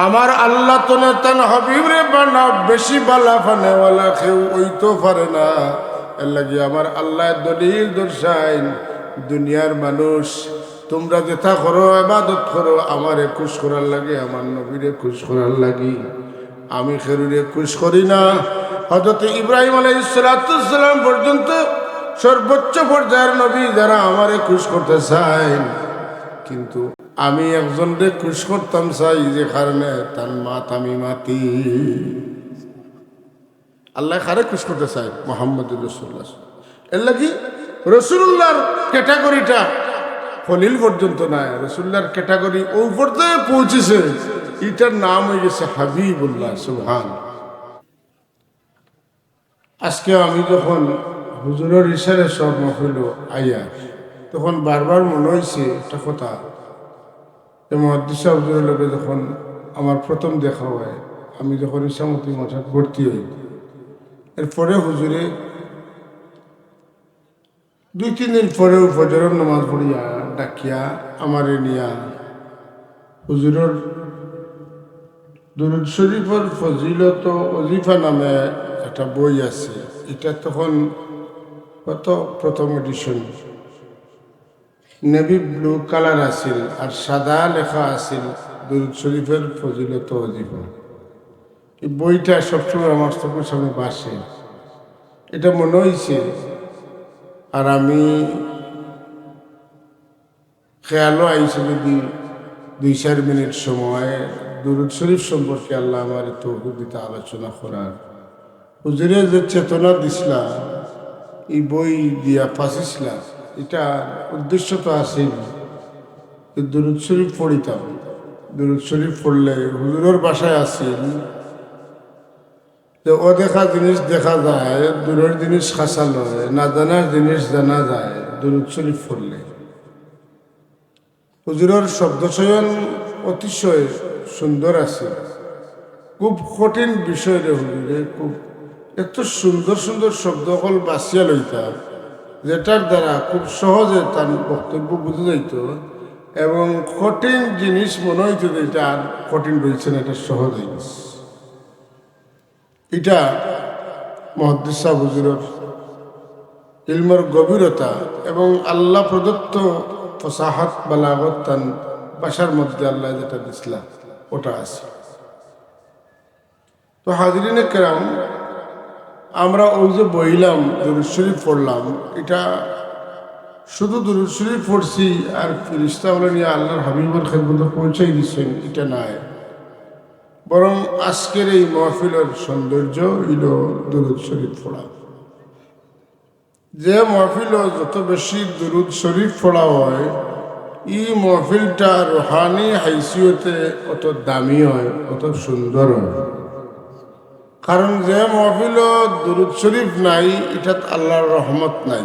আমার আল্লাহ তো না তান হাবিবরে বানা বেশি বালা ফানেওয়ালা কেউ ওই তো পারে না। এর লাগি আমার আল্লাহ দলিল দর্শাইন, দুনিয়ার মানুষ তোমরা যেটা করো ইবাদত করো আমারে খুশ করার লাগে, আমার নবীরে খুশ করার লাগি। আমি খেরুরে খুশ করি না। হযরত ইব্রাহিম আলাইহিস সালাম পর্যন্ত সর্বোচ্চ পর্যায়ের নবী যারা আমারে খুশ করতে চায়, কিন্তু আমি একজনকে খুশ করতাম চাই যে কারণে তার মাত আমি মাতি। আল্লাহ কারে খুশ করতে চাই? মুহাম্মদুর রাসূলুল্লাহ। এর লাগি রাসূলুল্লাহর ক্যাটাগরিটা খলিল পর্যন্ত নাই, রাসূলুল্লাহর ক্যাটাগরি ও পর্যায়ে পৌঁছেছে, এটার নাম হয়ে গেছে হাবিবুল্লাহ। সুবহান। আজকে আমি যখন হুজুরের ইশারে সব মাহফিল আইয়া, তখন বারবার মনে হয়েছে একটা কথা, যে মুহাদ্দিস হুজুরের লোকে যখন আমার প্রথম দেখা হয়, আমি যখন ইসামতি মাঠে ভর্তি হই, এরপরে হুজুরে 2-3 দিন পরেও ফজরের নামাজ পড়িয়া ডাকিয়া আমারে নিয়া হুজুরের দুরূদ শরীফের ফজিলত ওজিফা নামে একটা বই আছে। এটা তখন কত প্রথম এডিশন, নেভি ব্লু কালার আছিল আর সাদা লেখা আছিল দুরূদ শরীফের ফজিলত ওজিফা। এই বইটা সবসময় আমার চোখের সামনে বাসে। এটা মনে হয়েছে, আর আমি খেয়ালও আইসে যদি 2-4 মিনিট সময় দুরূদ শরীফ সম্পর্কে আল্লাহ আমার তৌফিক দিতে আলোচনা করার। হুজুরে যে চেতনা দিছিলা এই বই দিয়া পাশিছিলা, এটা উদ্দেশ্য তো আছেই, দুরূদ শরীফ পড়িতাম। দুরূদ শরীফ পড়লে হুজুরের বাসায় আসিল, তো অদেখা জিনিস দেখা যায়, দূরের জিনিস খাসা লয়, না জানার জিনিস জানা যায় দুরূদ শরীফ পড়লে। হুজুরের শব্দচয়ন অতিশয় সুন্দর আছে, খুব কঠিন বিষয় রে হুজুরে, খুব এত সুন্দর সুন্দর শব্দ হল বাঁচিয়া লইতা, যেটার দ্বারা খুব সহজে তার বক্তব্য বুঝে যাইত, এবং কঠিন জিনিস মনে হইত যে এটা আর কঠিন রয়েছে না, এটা সহজ জিনিস। এটা মুহাদ্দিস সাহেব হুজুরের ইলমের গভীরতা এবং আল্লাহ প্রদত্ত ফসাহাত বালাগত তান ভাষার মধ্যে আল্লাহ যেটা দিছিলা ওটা আছে। তো হাজরিনে কেরাম, আমরা ওই যে বইলাম দুরূদ শরীফ পড়লাম, এটা শুধু দুরূদ শরীফ পড়ছি আর ফেরেশতা বলে নিয়ে আল্লাহর হাবিবের খেদমতে পৌঁছাই দিচ্ছেন এটা নয়, বরং আজকের এই মাহফিলের সৌন্দর্য হইল দুরূদ শরীফ পড়া। যে মাহফিল যত বেশি দুরূদ শরীফ পড়া হয়, এই মাহফিলটা রুহানি হাইসিয়তে অত দামি হয়, অত সুন্দর হয়। কারণ যে মাহফিল দুরূদ শরীফ নাই, এটা আল্লাহর রহমত নাই।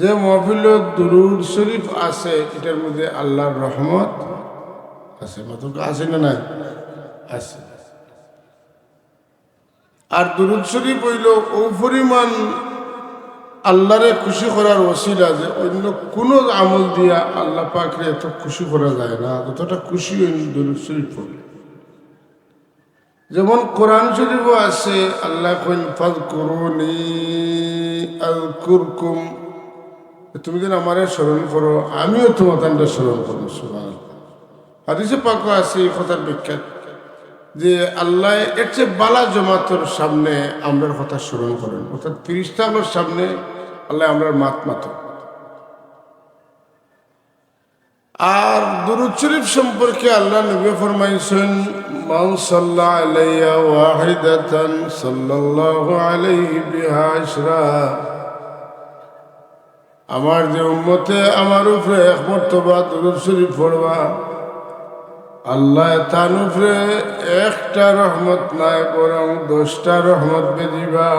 যে মাহফিল দুরূদ শরীফ আছে, এটার মধ্যে আল্লাহর রহমত আছে। মাত্র আছে না নাই? আছে। আর দুরূদ শরীফ হইল ও পরিমাণ আল্লাহরে খুশি করার ওসিলা যে অন্য কোনো আমল দিয়া আল্লাহ পাকরে এত খুশি করা যায় না, যতটা খুশি হইল দুরূদ শরীফ পড়লে। যেমন কোরআন শরীফও আছে, আল্লাহ কইন ফাযকুরুনি আযকুরকুম, তুমি যেন আমারে স্মরণ করো আমিও তোমাদের স্মরণ করবো। সুবহানাল্লাহ। হাদিসে পাক আছে এই কথার বিখ্যাত যে আল্লাহ এর চেয়ে বালা জমাতর সামনে আমরার কথা স্মরণ করেন, অর্থাৎ ফেরেশতাগুলোর সামনে আল্লাহ আমরার মাত মাত। আর দুরূদ শরীফ সম্পর্কে আল্লাহ নবী ফরমাইছেন, মান সাল্লা আলাইয়া ওয়াহিদাতান সাল্লাল্লাহু আলাইহি বিহা আশরা, আমার যে উম্মতে আমার উপরে এক মর্তবা দুরূদ শরীফ পড়বা, আল্লাহ তার উপরে একটা রহমত নাই বরং 10টা রহমত বেদিবা।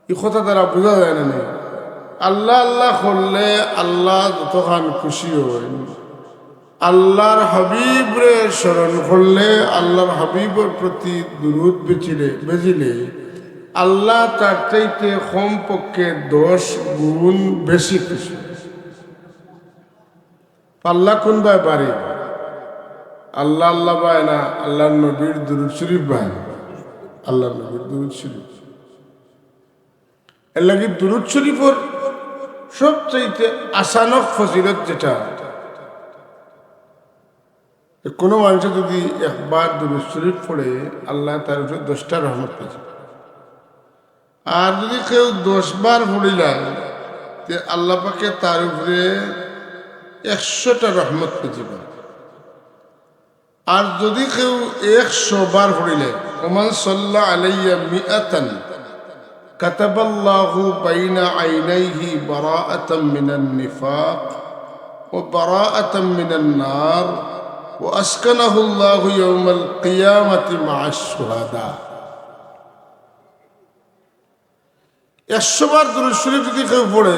এই কথা দ্বারা বোঝা যায় না, আল্লাহ আল্লাহ করলে আল্লাহ যতখান খুশি হয়, আল্লাহর হাবিবরে স্মরণ করলে, আল্লাহর হাবিবের প্রতি দুরূদ বেজিলে আল্লাহ তার চাইতে কমপক্ষে 10 গুণ বেশি খুশি। আল্লাহ কোনবায় বাড়ি আল্লাহ আল্লাহ পায় না, আল্লাহর নবীর দুরূদ শরীফ পায়। আল্লাহর নবীর দুরূদ শরীফ, এর লাগি দুরূদ শরীফের সবচাইতে আসানক ফজিলত যেটা, কোনো মানুষ যদি একবার দুরূদ শরীফ পড়ে আল্লাহ তার উপরে 10টা রহমত পেয়েছে। আর যদি কেউ 10 বার পড়িলাম তে আল্লাহ পাকে তার উপরে 100টা রহমত পেয়েছে। আর যদি কেউ 100 বার পড়িলে ওমান সাল্লা আলাইয়া মিআতান কাতাবাল্লাহু বাইনা আইনাইহি বারাআতাম মিনান নিফাক ওয়া বারাআতাম মিনান নার ওয়া আসকানাহু আল্লাহু ইয়াওমাল কিয়ামাতি মা'আশ শুহাদা। 100 বার দুরূদ শরীফ যদি কেউ পড়ে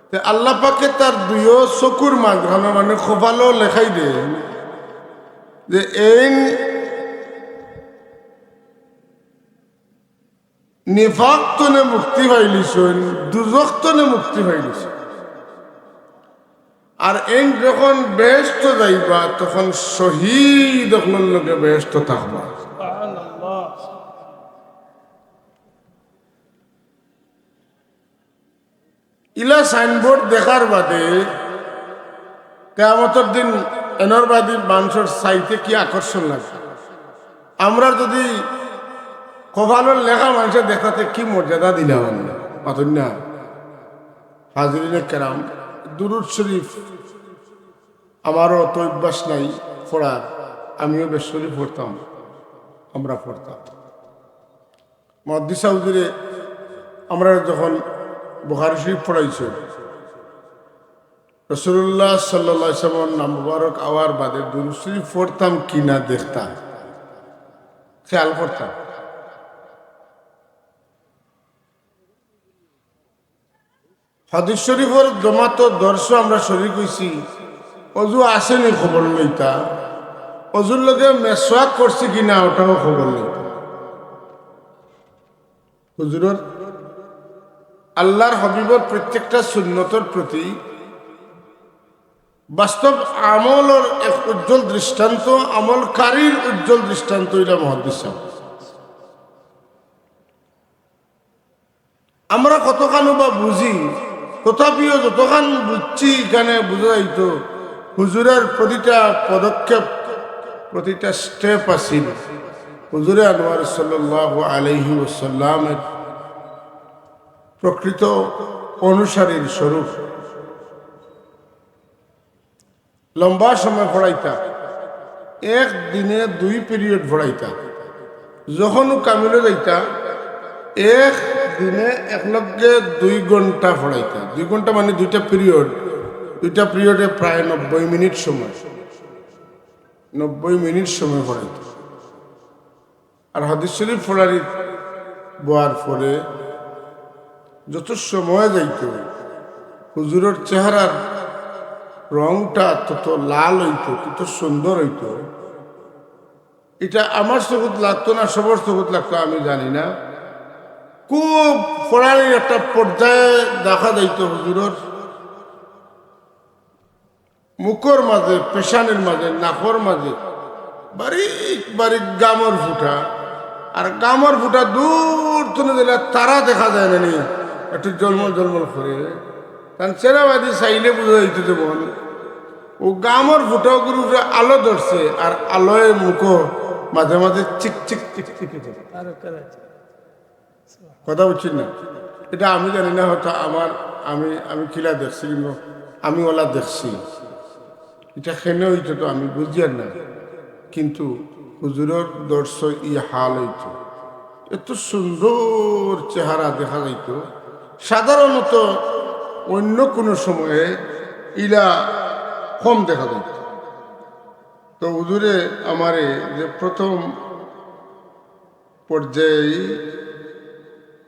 তে আল্লাহ পাকে তার দুইও চকুর মাঝখানে মানে কপালও লেখাই দেন যে এই নিফাক তনে মুক্তি পাইলিছেন, দুজখ তনে মুক্তি পাইলিছেন। আর এই যখন বেহেশত যাইবা তখন শহীদ আপনার লোকে বেহেশত থাকবা। ইলা সাইনবোর্ড দেখার বাদে কিয়ামতের দিন এনর বাদী মানুষের চাইতে কি আকর্ষণ লাগে। আমরা যদি কপালের লেখা মানুষের দেখাতে কি মর্যাদা দিলাম পাতন না। হাজরিনে কেরাম, দুরূদ শরীফ আমারও তো অভ্যাস নাই পড়ার, আমিও বেশ শরীফ পড়তাম, আমরা পড়তাম। মহাদ্দিস হুজুরে আমরা যখন বুখারী শরীফ পড়াইছে রাসূলুল্লাহ সাল্লাল্লাহু আলাইহি ওয়াসাল্লাম নাম মুবারক আওয়ার বাদে দুরূদ শরীফ পড়তাম কিনা দেখতাম, খেয়াল করতাম। হাদিস শরীফের জমাত দর্শ আমরা শরীক হইছি, অজু আসেনি খবর লইতা, অজুর লগে মেসওয়াক করছি কিনা ওটাও খবর লইতা। হুজুরের আল্লাহর হাবিবের প্রত্যেকটা সুন্নতের প্রতি বাস্তব আমলের এক উজ্জ্বল দৃষ্টান্ত, আমলকারীর উজ্জ্বল দৃষ্টান্ত এটা মুহাদ্দিস সাহেব। আমরা কতখানি বা বুঝি, তথাপিও যতখান বুঝছি এখানে বোঝা যাইত হুজুরের প্রতিটা পদক্ষেপ, প্রতিটা স্টেপ আছিল হুজুরে আনোয়ার সাল্লাল্লাহু আলাইহি ওয়াসাল্লামের প্রকৃত অনুসারীর স্বরূপ। লম্বা সময় পড়াইতা, একদিনে 2 পিরিয়ড পড়াইতা, যখনও কামিলে যাইতা এক দিনে একলগে 2 ঘন্টা পড়াইতা। 2 ঘন্টা মানে 2টা পিরিয়ড, 2টা পিরিয়ডে প্রায় 90 মিনিট সময়, 90 মিনিট সময় পড়াইতা। আর হাদিস শরীফ পড়ারি বোয়ার পরে যত সময় যাইত হুজুরের চেহারার রংটা তত লাল হইত, তত সুন্দর হইত। এটা আমার চোখত লাগতো না, সবার চোখত লাগতো আমি জানি না। খুব পড়ারির একটা পর্যায়ে দেখা যাইত হুজুরের মুখর মাঝে, পেশানের মাঝে, নাকর মাঝে বারিক বারিক গামর ফুটা। আর গামর ফুটা দূর তুলে দিলে তারা দেখা যায় না, নি একটু জলমল জলমল করে। কারণ চেরাবাদী চাইলে বোঝা যাইত যে বোন ও গামর ফুটাগুলো আলো ধরছে, আর আলোয় মুখো মাঝে মাঝে চিক চিক চিক চিক কথা বুঝছেন না। এটা আমি জানি না, হয়তো আমার আমি কিলা দেখছি, কিন্তু আমি ওলা দেখছি। এটা খেনে হইতো তো আমি বুঝি আর না, কিন্তু হুজুরের দর্শ ই হাল হইত। এত সুন্দর চেহারা দেখা যাইত, সাধারণত অন্য কোনো সময়ে ইলা কম দেখা যাইত। তো হুজুরে আমারে যে প্রথম পর্যায়ে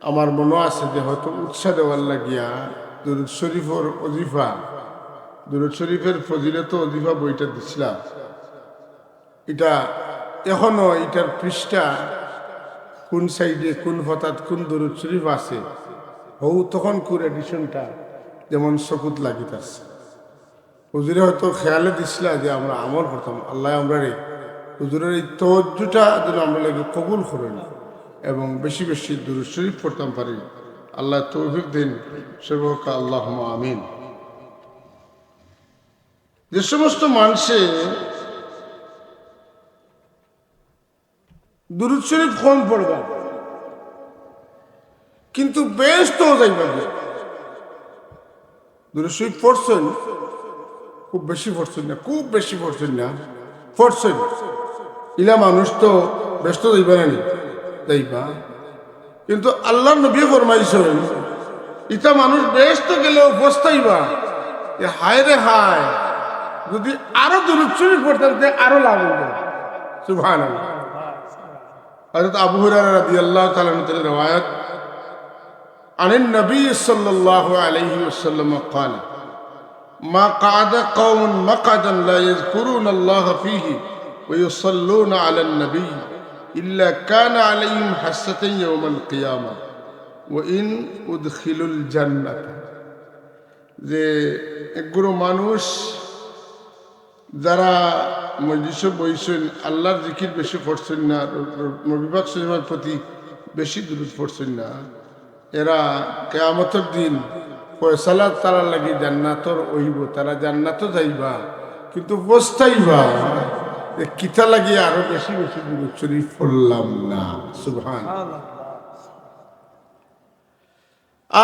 আমার মনে আছে যে হয়তো উৎসাহ দেওয়ার লাগিয়া দুরূদ শরীফের অজিফা, দুরূদ শরীফের ফজিলত অজিফা বইটা দিছিলাম। এটা এখনো এটার পৃষ্ঠা কোন সাইডে কোন হঠাৎ কোন দুরূদ শরীফ আছে হৌ তখন কোন এডিশনটা যেমন চকুত লাগিত আছে। হুজুরে হয়তো খেয়ালে দিছিল যে আমরা আমল করতাম, আল্লাহ আমরা রে হুজুরের এই তওজ্জুটা যেন আমরা লাগে কবুল করেন এবং বেশি বেশি দুরূদ শরীফ পড়তাম পারি। আল্লাহ তৌফিক দিন, সেবক আল্লাহুম্মা আমিন। যে সমস্ত মানুষে দুরূদ শরীফ কম পড়বা কিন্তু বেশ তো যাইবা, দুরূদ শরীফ পড়ছেন খুব বেশি পড়ছেন না, খুব বেশি পড়ছেন না, পড়ছেন ইলা মানুষ তো ব্যস্ত যাইবা না যাইবা, কিন্তু আল্লাহ নবী ফরমাইছেন ইটা মানুষ ব্যস্ত গেলেও পস্তাইবা, হায় রে হায় যদি আরো দুরূদ শরীফ পড়তেন আরো লাভ হইবে। সুবহানাল্লাহ। হযরত আবু হুরায়রা রাদিয়াল্লাহু তাআলা আনহু রওয়ায়াত عن النبي صلى الله عليه وسلم قال ما قعد قوم مقعدا لا يذكرون الله فيه ويصلون على النبي إلا كان عليهم حسة يوم القيامة وإن أدخلوا الجنة। যে একগুলো মানুষ যারা মজলিসে বইছেন, আল্লাহর জিকির বেশি পড়ছেন না, নবী পাক সাল্লাল্লাহু আলাইহি ওয়াসাল্লামের প্রতি বেশি দুরূদ পড়ছেন না, এরা কিয়ামতের দিন ফয়সালা তারা লাগি জান্নাতর হইব, তারা জান্নাতও যাইবা কিন্তু পস্তাইবা কিতা লাগি আরো বেশি বেশি দুরূদ শরীফ পড়লাম না। সুবহানাল্লাহ।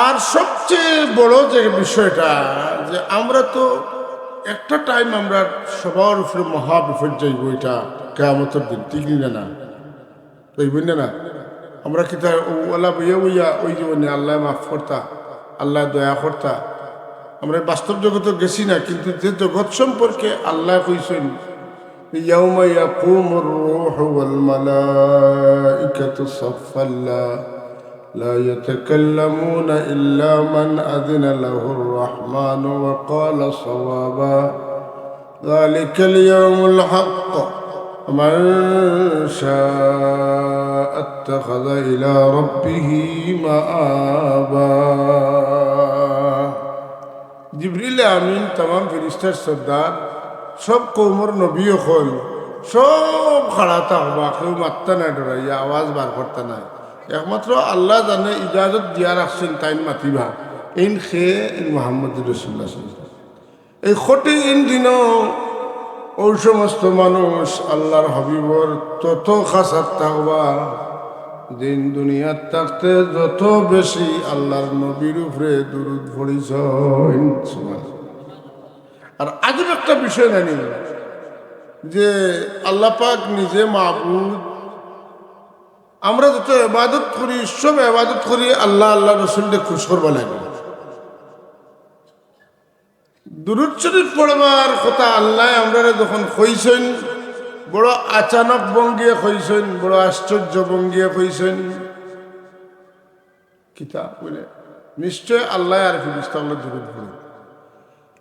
আর সবচেয়ে বড় যে বিষয়টা যে আমরা তো একটা টাইম আমরা সবার উপরে মহাবিপদ যাইব, এটা কিয়ামতের দিন, ঠিক না? বুঝবেন না? আমরা কিতা ওলা বইয়া বইয়া ওই জীবনে আল্লাহ মাফ করতা, আল্লাহ দয়া করতা, আমরা বাস্তব জগতে গেছি না, কিন্তু যে জগৎ সম্পর্কে আল্লাহ কইছেন ইয়াউমা ইয়াকুমুর রূহু ওয়াল মালাইকাতু সাফফান لا يتكلمون إلا من أذن له الرحمن وقال صوابا ذلك اليوم الحق من شاء اتخذ إلى ربه مآبا। জিবরিল আমিন तमाम ফেরেশতার সর্দার সব কওমের নবী হল সব খাড়া থাকবা, কেউ মাত্তা না ডরাইয়া আওয়াজ বার করতে নাই, একমাত্র আল্লাহ জানে ইজাজত দিয়া রাখছেন তাইন মাতিবা ইন খে ইন মোহাম্মদ রাসূলুল্লাহ সাল্লাল্লাহু আলাইহি ওয়াসাল্লাম। এই খটি ইন দিনও ওই সমস্ত মানুষ আল্লাহর হাবিবর তত খাসাত থাকবা দিন দুনিয়ার থাকতে যত বেশি আল্লাহর নবীর উপরে দুরূদ পড়িছেন। আর আজব একটা বিষয় জানি যে আল্লাহ পাক নিজে মাবুদ, আমরা যত ইবাদত করি সব ইবাদত করি আল্লাহ আল্লাহ রাসূলকে খুশ করবা লাগে। দুরূদ শরীফ পড়বার কথা আল্লাহ আমরা যখন কইছেন বড় আচানক ভঙ্গিয়ে কইছেন, বড় আশ্চর্য ভঙ্গিয়ে কইছেন, কিতাব বলে নিশ্চয় আল্লাহ আর ফেরেশতারা দুরূদ পড়ে।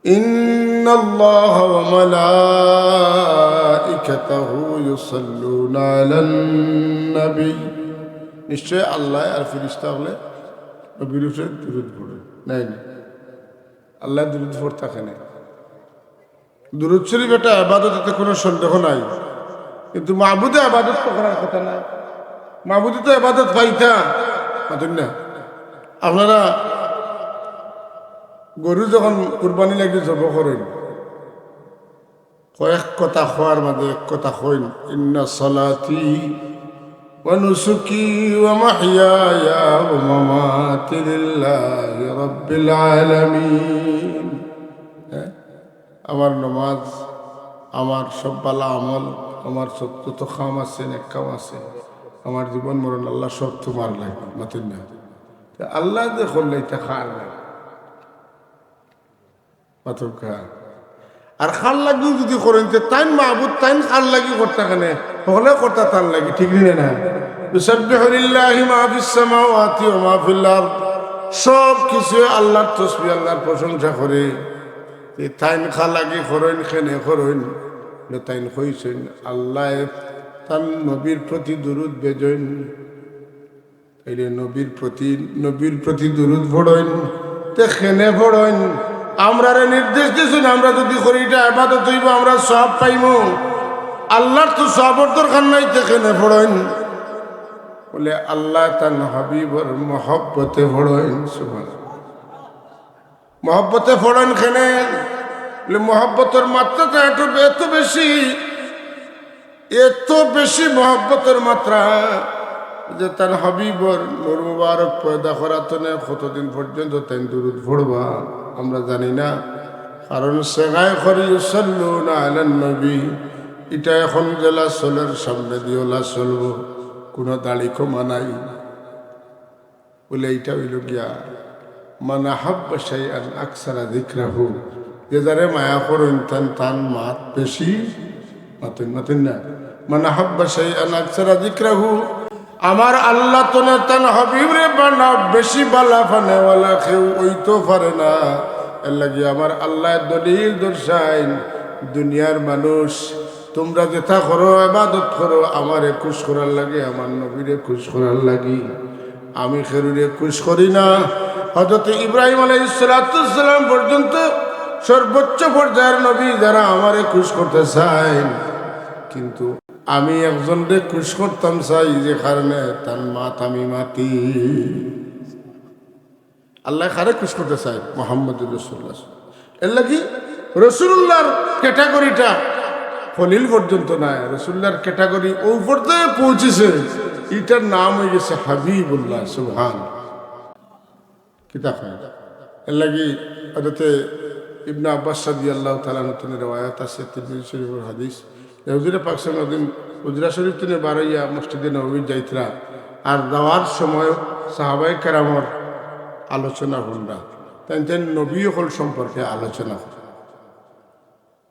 ইন্নাল্লাহা ওয়া মালাইকাতাহু ইউসাল্লুনা আলান নবী, নিশ্চয় আল্লাহ আর ফেরেশতারা নবীর উপরে দুরূদ পড়ে। নাই আল্লাহ দুরূদ পড়তে থাকে না। দুরূদ শরীফ এটা ইবাদত, এতে কোনো সন্দেহ নাই, কিন্তু মাবুদে ইবাদত তো করার কথা না। মাবুদে তো ইবাদত পাইতা পাতেন না। আপনারা গরু যখন কুরবানি লাগি জব করেন, কয়েক কথা খোয়ার মাঝে এক কথা কইন, ইন্না সালাতি ওয়া নুসুকি ওয়া মাহইয়ায়া ওয়া মামাতি লিল্লাহি রাব্বিল আলামিন। আমার নামাজ, আমার সব বালা আমল, আমার সব যত কাম আছে নেক কাম আছে, আমার জীবন মরণ আল্লাহ সব তোমার লাগে মাতেন না। আল্লাহ যে করলে এটা খার লাগে মাতর খা, আর খাল লাগিও যদি করেন তাইন মাহবুদ তাইন খাল লাগি করতে কেনে হলে করতে তার লাগে, ঠিক না? ইউসাব্বিহু লিল্লাহি মা ফিস সামাওয়াতি ওয়া মা ফিল আরদ, সব কিছু আল্লাহর তাসবিহ, আল্লাহর প্রশংসা করে। তাইন খাল লাগি করেন খেনে করেন, তাইন কইছেন আল্লাহ তার নবীর প্রতি দুরূদ বেজেন, তাইলে নবীর প্রতি দুরূদ পড়েন, তে খেনে পড়েন আমরা নির্দেশ দিয়েছেন আমরা যদি করি এটা ইবাদত হইব, আমরা সব পাইব। আল্লাহর তো সবর দরকার নাই, তেখানে পড়েন বলে আল্লাহ তান হাবিবর মহব্বতে পড়েন। মহব্বতে পড়েন খেনে বলে মহব্বতের মাত্রাটা এত বেশি, এত বেশি মহব্বতের মাত্রা যে তার হাবিবর নূর মুবারক পয়দা করাতনে কতদিন পর্যন্ত তাই দুরুদ পড়বা আমরা জানি না। কারণ সেগায় করি সাল্লুনা আলান নবী, এটা এখন জেলা চলের সামনে দিওলা চলবো, কোনো দাড়ি কমা নাই বলে এইটা হইল গিয়া মানা হাব্বা শাইআন আকসারা যিকরাহু, যে যারে মায়া করেন তান মাত বেশি মাতেন না। মানা হাব্বা শাইআন আকসারা যিকরাহু, আমার আল্লাহ তোনে তান হাবিবরে বানা বেশি বালা ফানেওয়ালা কেউ ওইতো পারে না। এর লাগে আমার আল্লাহ দলিল দর্শাইন, দুনিয়ার মানুষ তোমরা যেটা করো ইবাদত করো, আমারে খুশ করার লাগে, আমার নবীরে খুশ করার লাগি। আমি খেরুরে খুশ করি না। হযরত ইব্রাহিম আলাইহিস সালাম পর্যন্ত সর্বোচ্চ পর্যায়ের নবী যারা আমারে খুশ করতে চায়, কিন্তু আমি একজনকে খুশ করতাম চাই যে কারণে তার মাত আমি মাতি। আল্লাহ কারে খুশ করতে চাই? মুহাম্মদুর রাসূলুল্লাহ। এর লাগি রাসূলুল্লাহর ক্যাটাগরিটা খলিল পর্যন্ত নাই, রাসূলুল্লাহর ক্যাটাগরি ও পর্যায়ে পৌঁছেছে, এটার নাম হয়ে গেছে হাবিবুল্লাহ। সুবহান কিতাব। এর লাগি হযরত ইবনে আব্বাস রাদিয়াল্লাহু তাআলা আনহু riwayat আছে, তিরমিজি শরীফের হাদিস, হুজুরে পাক সাল্লাল্লাহু আলাইহি ওয়াসাল্লাম হুজরা শরীফ থেকে বারাইয়া মসজিদে নববী যাইতরা, আর যাওয়ার সময় সাহাবায়ে কেরামর আলোচনা হন্ডা তেন নবী হল সম্পর্কে আলোচনা।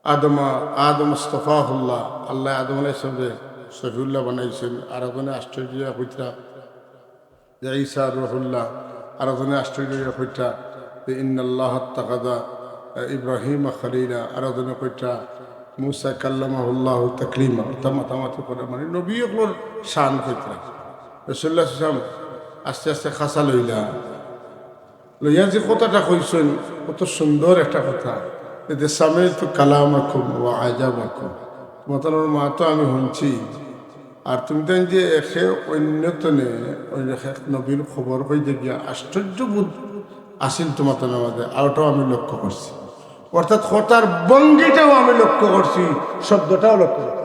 আদম মুস্তাফাহুল্লাহ, আল্লাহ আদম আলাইহিস সালামকে সফিউল্লাহ বানাইছেন। আর ওখানে আশ্চর্য হইতা যে ঈসা রুহুল্লাহ, আর ওখানে আশ্চর্য হইতা যে ইন্নাল্লাহ আত্তাখাযা ইব্রাহিম খলিলা, আর ওখানে কইতা মুসা কাল্লামাহুল্লাহু তাকলিমা। মাতামাতি করে মানে নবী হল শান কইতা। রাসূলুল্লাহ সাল্লাল্লাহু আলাইহি ওয়াসাল্লাম আস্তে আস্তে খাসা লইয়া যে কথাটা কইছেন কত সুন্দর একটা কথা, যে সামি'তু কালামাকুম ওয়া আজাবাকুম, তোমার মা তো আমি শুনছি, আর তুমি তো যে একে অন্যতনে নবীর খবর হইতে গিয়া আশ্চর্যবোধ আসিল তোমার মাঝে, আরটাও আমি লক্ষ্য করছি। অর্থাৎ কথার ভঙ্গিটাও আমি লক্ষ্য করছি, শব্দটাও লক্ষ্য করছি।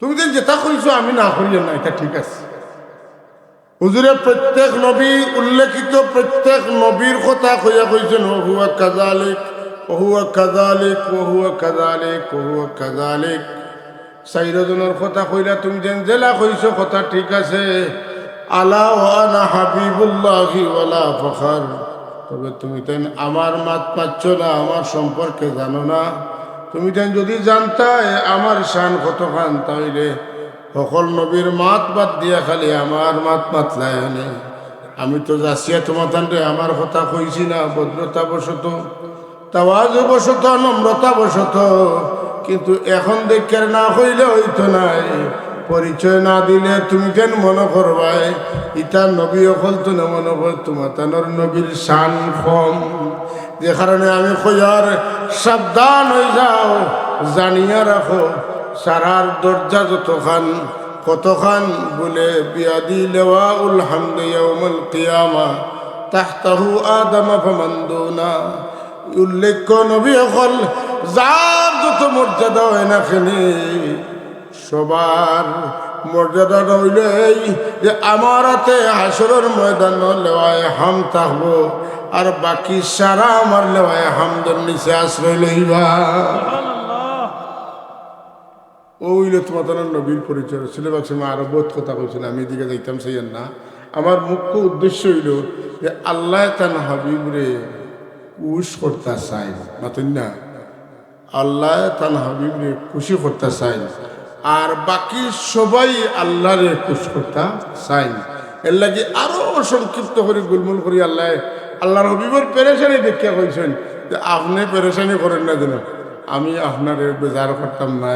তুমি তো যেটা কইছো আমি না করিও না, এটা ঠিক আছে। হুজুরের প্রত্যেক নবী উল্লেখিত প্রত্যেক নবীর কথা কইয়া কইছেন ওহুয়া কাযালিক ওহুয়া কাযালিক ওহুয়া কাযালিক ওহুয়া কাযালিক। চাইরজনের কথা কইলা তুমি যেন জেলা কইছো কথা ঠিক আছে। আলা ওয়া আনা হাবিবুল্লাহি ওয়ালা ফখর, তবে তুমি তেন আমার মাত পাচ্ছ না, আমার সম্পর্কে জানো না। তুমি তেন যদি জানতাই আমার শান কতখান, তাইলে সকল নবীর মাত বাদ দিয়া খালি আমার মাত মাতলাই আনে। আমি তো যাচ্ছিয়া তোমার তান্ডে আমার কথা কইছি না, ভদ্রতা বশত, তাওয়াজু বশত, নম্রতা বশত, কিন্তু এখন দেখার না হইলে হইতো নাই। পরিচয় না দিলে তুমি কেন মনে করবাই ইটা নবী অকল তো না মনে কর তোমার তানোর নবীর শান কম। যে কারণে আমি কইয়ার সাবধান হয়ে যাও, জানিয়া রাখো সারার দরজা যতখান কতখান বলে বিয়াদি লেওয়াউল হামদ ইয়াউমুল কিয়ামা তাহতাহু আদম ফামান দুনা। উল্লেখ্য নবী হল যার যত মর্যাদা হয় না খেলে সবার মর্যাদা হইল এই যে আমার হাতে হাসরের ময়দান লেওয়ায় হাম থাকবো, আর বাকি সারা আমার লেওয়ায় হামদের নিচে আশ্রয় লইবা। ওইলে তোমার নবীর পরিচয় ছিল। আরো বোধ কথা কইছিল, আমি এদিকে যাইতাম সেই না। আমার মুখ্য উদ্দেশ্য হইল যে আল্লাহ তান হাবিবরে উস করতে চাই, মাতেন না, আল্লাহ তান হাবিবরে খুশি করতে চাই, আর বাকি সবাই আল্লাহরে খুশ করতে চাই। এর লাগে আরো সংক্ষিপ্ত করে গুলমুল করি আল্লাহর হাবিবের পেরেশানি দেখিয়া কইছেন যে আপনি পেরেশানি করেন না যেন আমি আপনার বেজার করতাম না।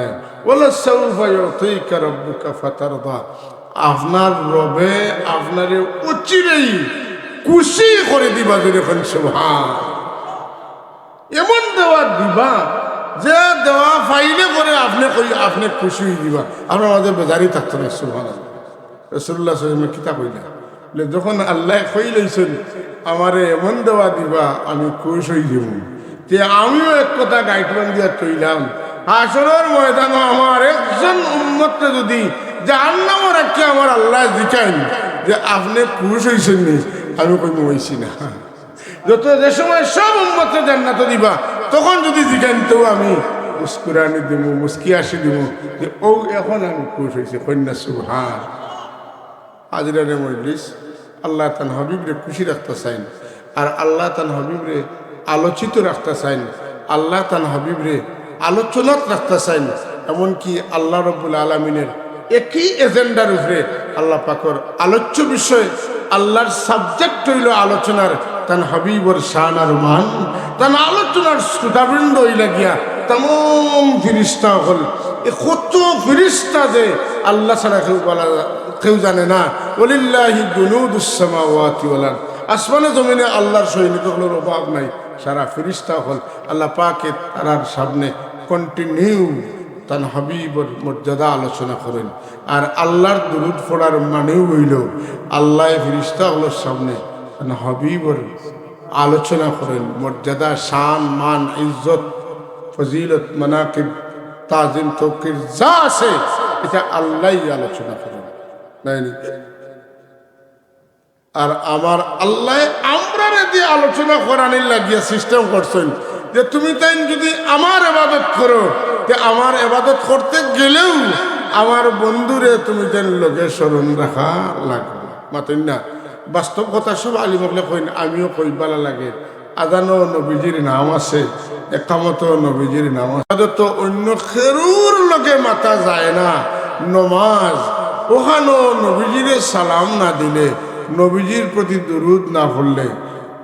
ওয়ালা সাউফা ইউতিকা রাব্বুকা ফাতারদা, আপনার রবে আপনারে অচিরেই খুশি করে দিবা যখন সুবহান। এমন দেওয়া দিবা যে দেওয়া ফাইলে করে আপনি খুশি হয়ে দিবা, আপনার মাঝে বেজারি থাকতো না। সুবহানাল্লাহ। রাসূলুল্লাহ সাল্লাল্লাহু আলাইহি ওয়াসাল্লাম কিতা কইলা যখন আল্লাহ কই লইছেন আমারে এমন দেওয়া দিবা আমি খুশ হয়ে যাব, যে আমিও এক কথা গাইডলাইন দিয়া চইলাম হাসরের ময়দানে আমার একজন উম্মতকে যদি জাহান্নামে রাখি আমার আল্লাহ জিকাইন যে আপনি খুশ হইছেন নি, আমি কই হইছি না। যত যে সময় সব উম্মতকে জান্নাতে দিবা তখন যদি জিকাইন তো আমি মুস্কুরানি দিব, মুস্কি আসি দিব যে ও এখন আমি খুশ হয়েছি। কন্যা সুবহান। হাজরানে মজলিস, আল্লাহ তান হাবিবরে খুশি রাখতে চাইন, আর আল্লাহ তান হাবিবরে আলোচিত রাখতে চাইন, আল্লাহ তান হাবিবরে আলোচনাত রাখতে চাইন। এমনকি আল্লাহ রব্বুল আলমিনের একই এজেন্ডার উপরে আল্লাহ পাকর আলোচ্য বিষয়, আল্লাহর সাবজেক্ট হইল আলোচনার তান হাবিবর শান আর মান, তান আলোচনার শ্রোতাবৃন্দ হইলা গিয়া তাম ফিরিস্তা হল। এ কত ফিরিস্তা যে আল্লাহ ছাড়া কেউ জানে না। ওয়ালিল্লাহি জুনুদুস সামাওয়াতি ওয়াল আরদ। আসমানে জমিনে আল্লাহর সৈনিকগুলোর অভাব নাই। সারা ফিরিস্তা হল আল্লাহ পাকে তার সামনে কন্টিনিউ তান হাবিবর মর্যাদা আলোচনা করেন। আর আল্লাহর দুরূদ পড়ার মানেও হইল আল্লাহ ফিরিস্তা হলোর সামনে তান হাবিবর আলোচনা করেন। মর্যাদা, শান, মান, ইজ্জত, ফজিলত, মানাকিব, তাজিম, তৌকির যা আছে এটা আল্লাহই আলোচনা করেন। আর আমার আল্লাহ আমরা দিয়ে আলোচনা করানির লাগিয়া সিস্টেম করছেন যে তুমি তাই যদি আমার ইবাদত করো, যে আমার ইবাদত করতে গেলেও আমার বন্ধুরে তুমি তাই লোকে স্মরণ রাখা লাগবে। মাতেন না বাস্তব কথা সব আলিমকলে কই না, আমিও কই বালা লাগে। আজানও নবীজির নাম আছে, একামতও নবীজির নাম আছে। তো অন্য খেরুর লোকে মাথা যায় না। নমাজ ওখানেও নবীজিরে সালাম না দিলে, নবীজির প্রতি দুরুদ না পড়লে,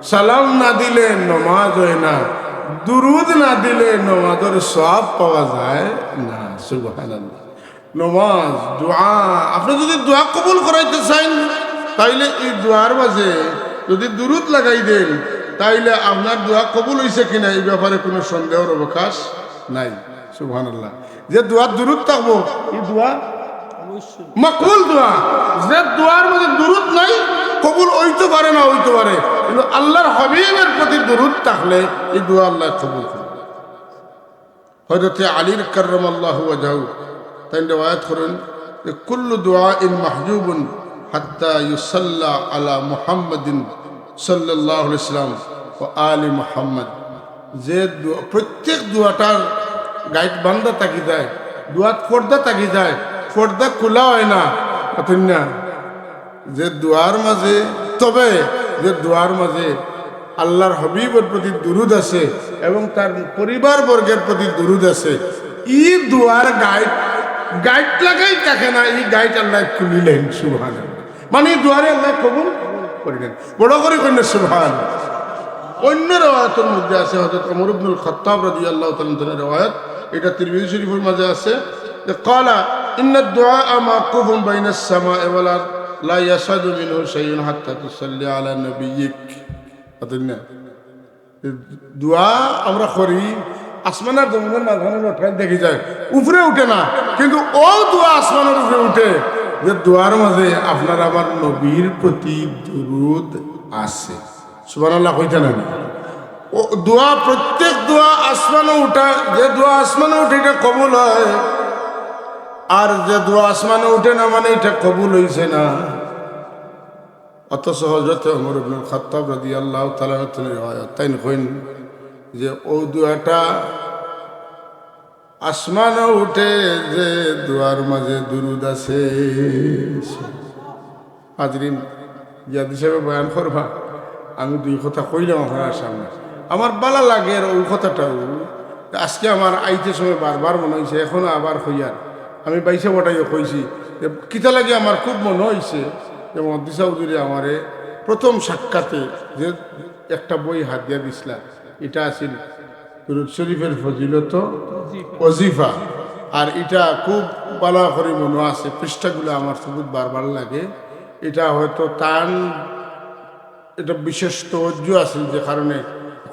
সালাম না দিলে নমাজ হয় না, দুরুদ না দিলে নমাজের সওয়াব পাওয়া যায় না। সুবহানাল্লাহ। নমাজ, দোয়া, আপনি যদি দোয়া কবুল করাইতে চান তাইলে এই দোয়ার মাঝে যদি দুরুদ লাগাই দেন তাইলে আপনার দোয়া কবুল হয়েছে কিনা এই ব্যাপারে কোনো সন্দেহের অবকাশ নাই। সুবহানাল্লাহ। যে দোয়া দুরুদ থাকবো এই দোয়া মকবুল দোয়া। যে দোয়ার মধ্যে দুরুদ নাই কবুল হইতে পারে না, হইতে পারে, কিন্তু আল্লাহর হাবিবের প্রতি দুরুদ থাকলে এই দোয়া আল্লাহ কবুল করেন। হযরত আলীর কাররামাল্লাহু ওয়াজহু তাই রিওয়ায়াত করেন যে কুল্লু দুআইন মাহজুবুন হাত্তা ইউসাল্লা আলা মুহাম্মাদিন সাল্লাল্লাহু আলাইহি ওয়াসাল্লাম ওয়া আলি মুহাম্মদ। যে প্রত্যেক দোয়াটার গাইড বান্ধা থাকি যায়, দোয়াত পর্দা থাকি যায়, পর্দা খোলা হয় না। না যে দোয়ার মাঝে, তবে যে দোয়ার মাঝে আল্লাহর হাবিবের প্রতি দুরুদ আছে এবং তার পরিবার বর্গের প্রতি দুরুদ আছে, এই দোয়ার গাইড লাগাই থাকে না, এই গাইড আল্লাহ খুলিলেন। সুবহানাল্লাহ। মানে দোয়ারে আল্লাহ কবুল করিলেন। বড় করে কইলেন সুবহান। অন্য রিওয়ায়াতের মধ্যে আছে হযরত ওমর ইবনুল খাত্তাব রাদিয়াল্লাহু তাআলা রিওয়ায়াত, এটা তিরমিজি শরীফের মাঝে আছে যে ক্বালা ইন্নাদ দুআ মাকুফুন বাইনাস সামাই ওয়াল আরদ লা ইয়াসাদু মিনহু শাইউন হাত্তা তুসাল্লি আলা নাবিয়্যিক। আদুন্না দোয়া আমরা করি আসমানের জমিনের মাঝখানে লটকাই দেখি যায়, উপরে উঠে না, কিন্তু ও দোয়া আসমানের উপরে উঠে যে দোয়ার মাঝে আপনার আমার নবীর প্রতি দুরুদ আছে। সুবহানাল্লাহ কইতে না ও দোয়া, প্রত্যেক দোয়া আসমানে উঠা, যে দোয়া আসমানে উঠে এটা কবুল হয়, আর যে দোয়া আসমানে উঠে না মানে এটা কবুল হইছে না। অত সহজতে ওমর ইবনুল খাত্তাব রাদিয়াল্লাহু তাআলা তাই কইন যে ও দোয়াটা আসমানে উঠে যে দোয়ার মাঝে দুরুদ আছে। হাজরিন জিয়াদ হিসেবে বয়ান করবা, আমি দুই কথা কইলাম আপনার সামনে, আমার ভালো লাগে। আর ওই কথাটাও আজকে আমার আইতে সময় বারবার মনে হয়েছে, এখনো আবার হইয়ার আমি বাইসে বটাইও কইছি যে কিতা লাগে আমার খুব মনে হয়েছে যে মদ্দি চৌধুরী আমারে প্রথম সাক্ষাতে যে একটা বই হাত দিয়া দিছিলা, এটা আছিল দুরূদ শরীফের ফজিলত ওজিফা। আর এটা খুব ভালো করে মনে আছে, পৃষ্ঠাগুলো আমার খুব বারবার লাগে। এটা হয়তো তান এটা বিশেষ তওজ্জু আছে যে কারণে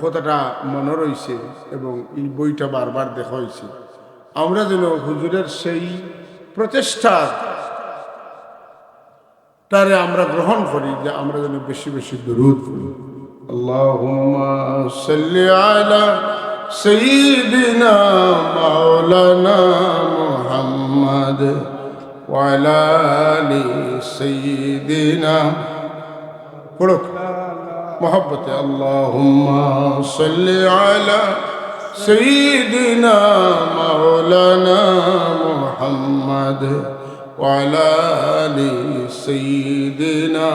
কথাটা মনে রয়েছে এবং এই বইটা বারবার দেখা হয়েছে। আমরা যেন হুজুরের সেই প্রচেষ্টা তারে আমরা গ্রহণ করি যে আমরা যেন বেশি বেশি দুরূদ পড়ি। আল্লাহুম্মা সাল্লি আলা সাইয়্যিদিনা মাওলানা মুহাম্মদ ওয়া আলা আলি সাইয়্যিদিনা পড়ো মোহব্বতে। আল্লাহুম্মা সাল্লি আলা সাইয়্যিদিনা মাওলানা মুহাম্মদ وعلى آل سيدنا